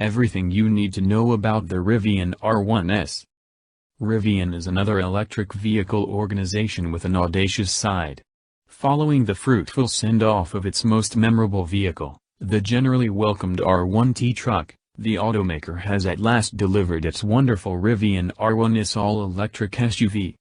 Everything you need to know about the Rivian R1S. Rivian is another electric vehicle organization with an audacious side. Following the fruitful send-off of its most memorable vehicle, the generally welcomed R1T truck, the automaker has at last delivered its wonderful Rivian R1S all-electric SUV.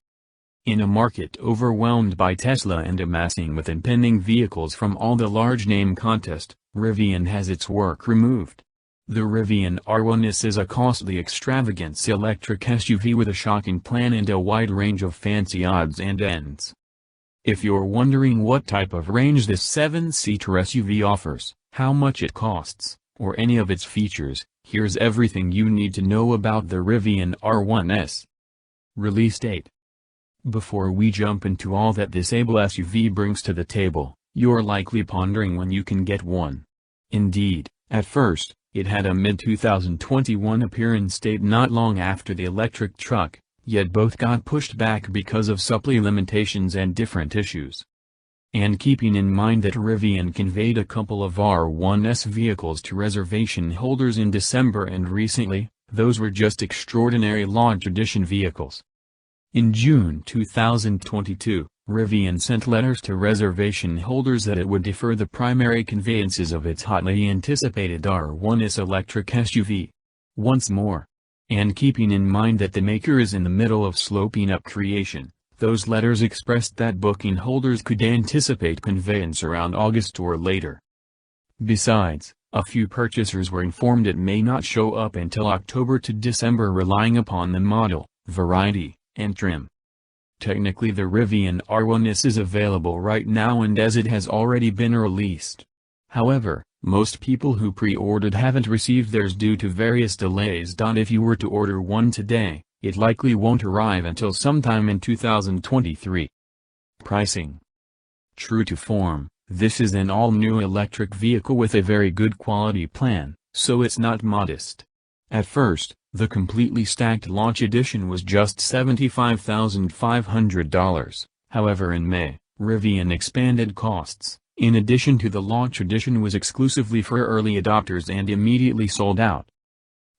In a market overwhelmed by Tesla and amassing with impending vehicles from all the large-name contest, Rivian has its work removed. The Rivian R1S is a costly extravagance electric SUV with a shocking plan and a wide range of fancy odds and ends. If you're wondering what type of range this 7-seater SUV offers, how much it costs, or any of its features, here's everything you need to know about the Rivian R1S. Release date. Before we jump into all that this able SUV brings to the table, you're likely pondering when you can get one. Indeed, at first, it had a mid-2021 appearance date not long after the electric truck, yet both got pushed back because of supply limitations and different issues. And keeping in mind that Rivian conveyed a couple of R1S vehicles to reservation holders in December and recently, those were just extraordinary launch edition vehicles. In June 2022, Rivian sent letters to reservation holders that it would defer the primary conveyances of its hotly anticipated R1S electric SUV. Once more. And keeping in mind that the maker is in the middle of sloping up creation, those letters expressed that booking holders could anticipate conveyance around August or later. Besides, a few purchasers were informed it may not show up until October to December, relying upon the model, variety, and trim. Technically the Rivian R1S is available right now and as it has already been released. However, most people who pre-ordered haven't received theirs due to various delays. If you were to order one today, it likely won't arrive until sometime in 2023. Pricing. True to form, this is an all-new electric vehicle with a very good quality plan, so it's not modest. At first, the completely stacked launch edition was just $75,500, however in May, Rivian expanded costs. In addition to the launch edition was exclusively for early adopters and immediately sold out.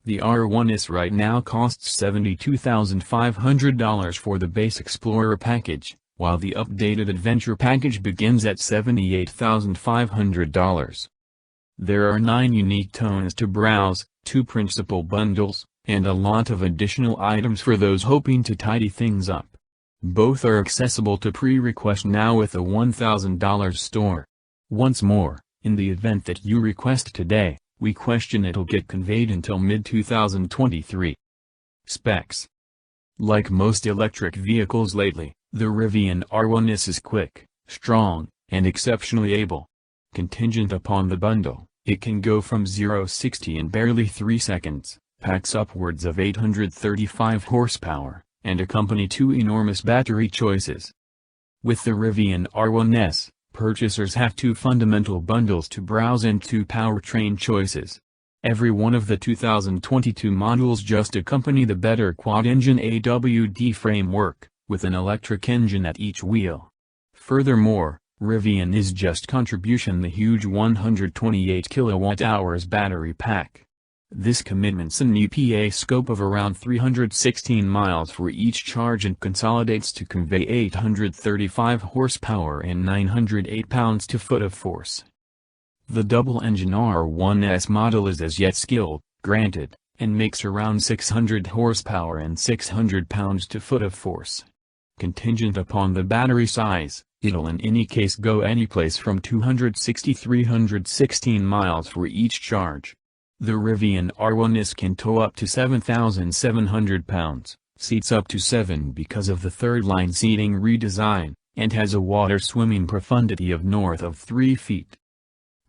The R1S right now costs $72,500 for the base Explorer package, while the updated Adventure package begins at $78,500. There are 9 unique tones to browse, 2 principal bundles, and a lot of additional items for those hoping to tidy things up. Both are accessible to pre-request now with a $1,000 store. Once more, in the event that you request today, we question it'll get conveyed until mid-2023. Specs. Like most electric vehicles lately, the Rivian R1S is quick, strong, and exceptionally able. Contingent upon the bundle, it can go from 0-60 in barely 3 seconds, packs upwards of 835 horsepower, and accompany 2 enormous battery choices. With the Rivian R1S, purchasers have 2 fundamental bundles to browse and 2 powertrain choices. Every one of the 2022 models just accompany the better quad-engine AWD framework, with an electric engine at each wheel. Furthermore, Rivian is just contribution the huge 128 kWh battery pack. This commitment's an EPA scope of around 316 miles for each charge and consolidates to convey 835 horsepower and 908 pounds-to-foot of force. The double-engine R1S model is as yet skilled, granted, and makes around 600 horsepower and 600 pounds-to-foot of force. Contingent upon the battery size, it'll in any case go anyplace from 260–316 miles for each charge. The Rivian R1S can tow up to 7,700 pounds, seats up to 7 because of the third-line seating redesign, and has a water swimming profundity of north of 3 feet.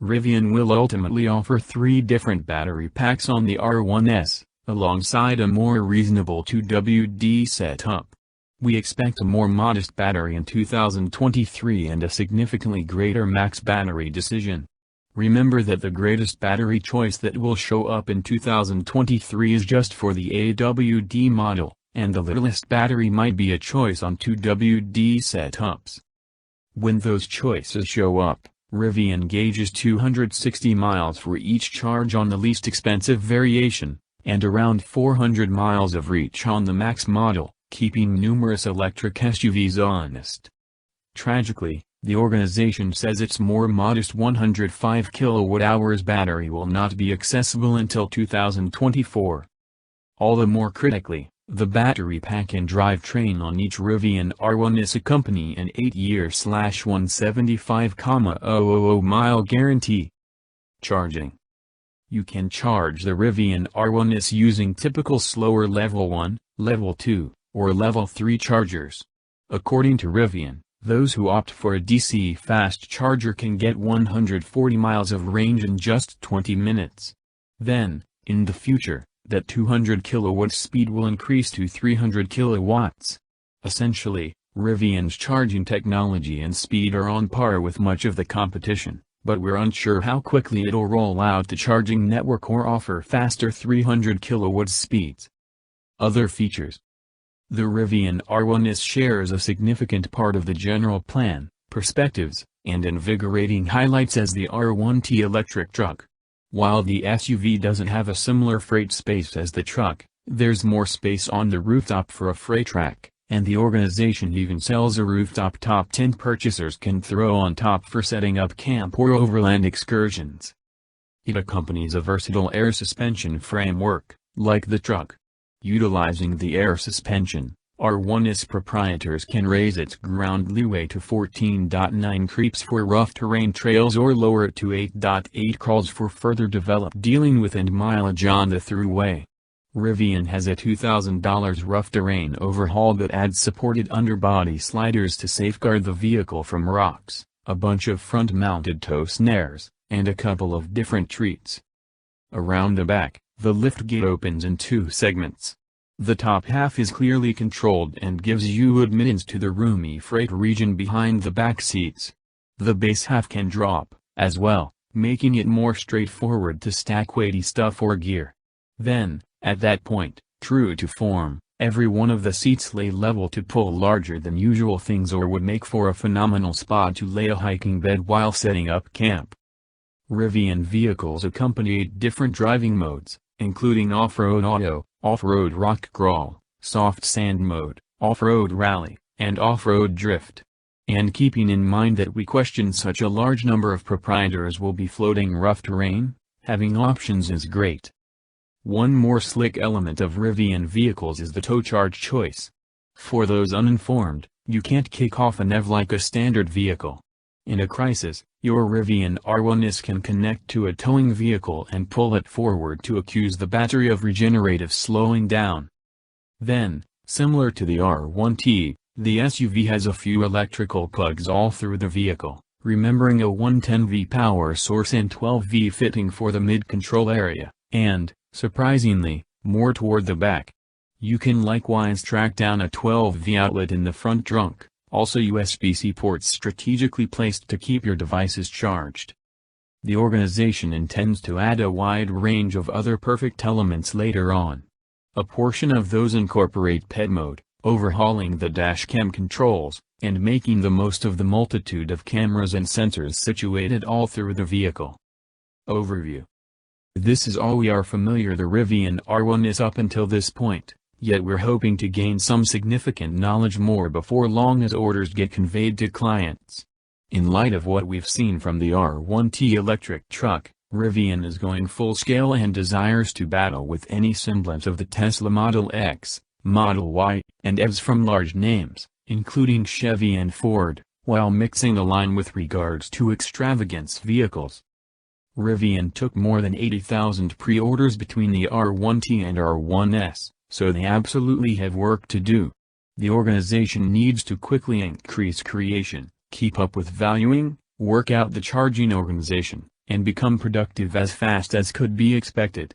Rivian will ultimately offer 3 different battery packs on the R1S, alongside a more reasonable 2WD setup. We expect a more modest battery in 2023 and a significantly greater max battery decision. Remember that the greatest battery choice that will show up in 2023 is just for the AWD model, and the littlest battery might be a choice on 2WD setups. When those choices show up, Rivian gauges 260 miles for each charge on the least expensive variation, and around 400 miles of reach on the Max model, keeping numerous electric SUVs honest. Tragically, the organization says its more modest 105 kWh battery will not be accessible until 2024. All the more critically, the battery pack and drivetrain on each Rivian R1S accompany an 8-year/175,000 mile guarantee. Charging. You can charge the Rivian R1S using typical slower Level 1, Level 2, or Level 3 chargers. According to Rivian, those who opt for a DC fast charger can get 140 miles of range in just 20 minutes. Then, in the future, that 200 kilowatts speed will increase to 300 kilowatts. Essentially, Rivian's charging technology and speed are on par with much of the competition, but we're unsure how quickly it'll roll out the charging network or offer faster 300 kilowatts speeds. Other features. The Rivian R1S shares a significant part of the general plan, perspectives, and invigorating highlights as the R1T electric truck. While the SUV doesn't have a similar freight space as the truck, there's more space on the rooftop for a freight rack, and the organization even sells a rooftop top tent purchasers can throw on top for setting up camp or overland excursions. It accompanies a versatile air suspension framework, like the truck. Utilizing the air suspension, R1S proprietors can raise its ground leeway to 14.9 creeps for rough terrain trails or lower it to 8.8 crawls for further developed dealing with and mileage on the thruway. Rivian has a $2,000 rough terrain overhaul that adds supported underbody sliders to safeguard the vehicle from rocks, a bunch of front-mounted tow snares, and a couple of different treats. Around the back, the liftgate opens in two segments. The top half is clearly controlled and gives you admittance to the roomy freight region behind the back seats. The base half can drop, as well, making it more straightforward to stack weighty stuff or gear. Then, at that point, true to form, every one of the seats lay level to pull larger than usual things or would make for a phenomenal spot to lay a hiking bed while setting up camp. Rivian vehicles accompany 8 different driving modes, including off-road auto, off-road rock crawl, soft sand mode, off-road rally, and off-road drift. And keeping in mind that we question such a large number of proprietors will be floating rough terrain, having options is great. One more slick element of Rivian vehicles is the tow charge choice. For those uninformed, you can't kick off an EV like a standard vehicle. In a crisis, your Rivian R1S can connect to a towing vehicle and pull it forward to accuse the battery of regenerative slowing down. Then, similar to the R1T, the SUV has a few electrical plugs all through the vehicle, remembering a 110V power source and 12V fitting for the mid-control area, and, surprisingly, more toward the back. You can likewise track down a 12V outlet in the front trunk. Also USB-C ports strategically placed to keep your devices charged. The organization intends to add a wide range of other perfect elements later on. A portion of those incorporate pet mode, overhauling the dashcam controls, and making the most of the multitude of cameras and sensors situated all through the vehicle. Overview. This is all we are familiar the Rivian R1S up until this point. Yet we're hoping to gain some significant knowledge more before long as orders get conveyed to clients. In light of what we've seen from the R1T electric truck, Rivian is going full scale and desires to battle with any semblance of the Tesla Model X, Model Y, and EVs from large names, including Chevy and Ford, while mixing the line with regards to extravagance vehicles. Rivian took more than 80,000 pre-orders between the R1T and R1S. So they absolutely have work to do. The organization needs to quickly increase creation, keep up with valuing, work out the charging organization, and become productive as fast as could be expected.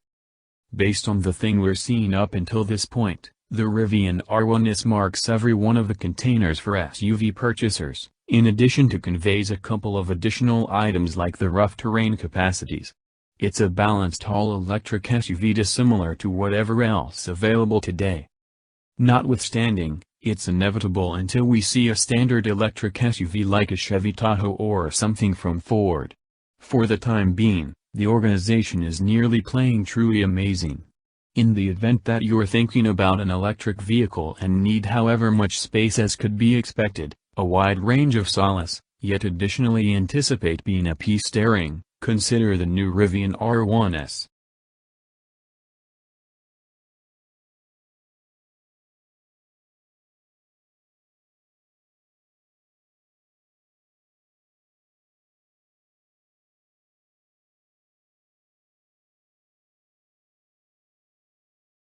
Based on the thing we're seeing up until this point, the Rivian R1S marks every one of the containers for SUV purchasers, in addition to conveys a couple of additional items like the rough terrain capacities. It's a balanced all-electric SUV dissimilar to whatever else available today. Notwithstanding, It's inevitable until we see a standard electric SUV like a Chevy Tahoe or something from Ford. For the time being, the organization is nearly playing truly amazing. In the event that you're thinking about an electric vehicle and need however much space as could be expected, a wide range of solace, yet additionally anticipate being a peace steering, consider the new Rivian R1S.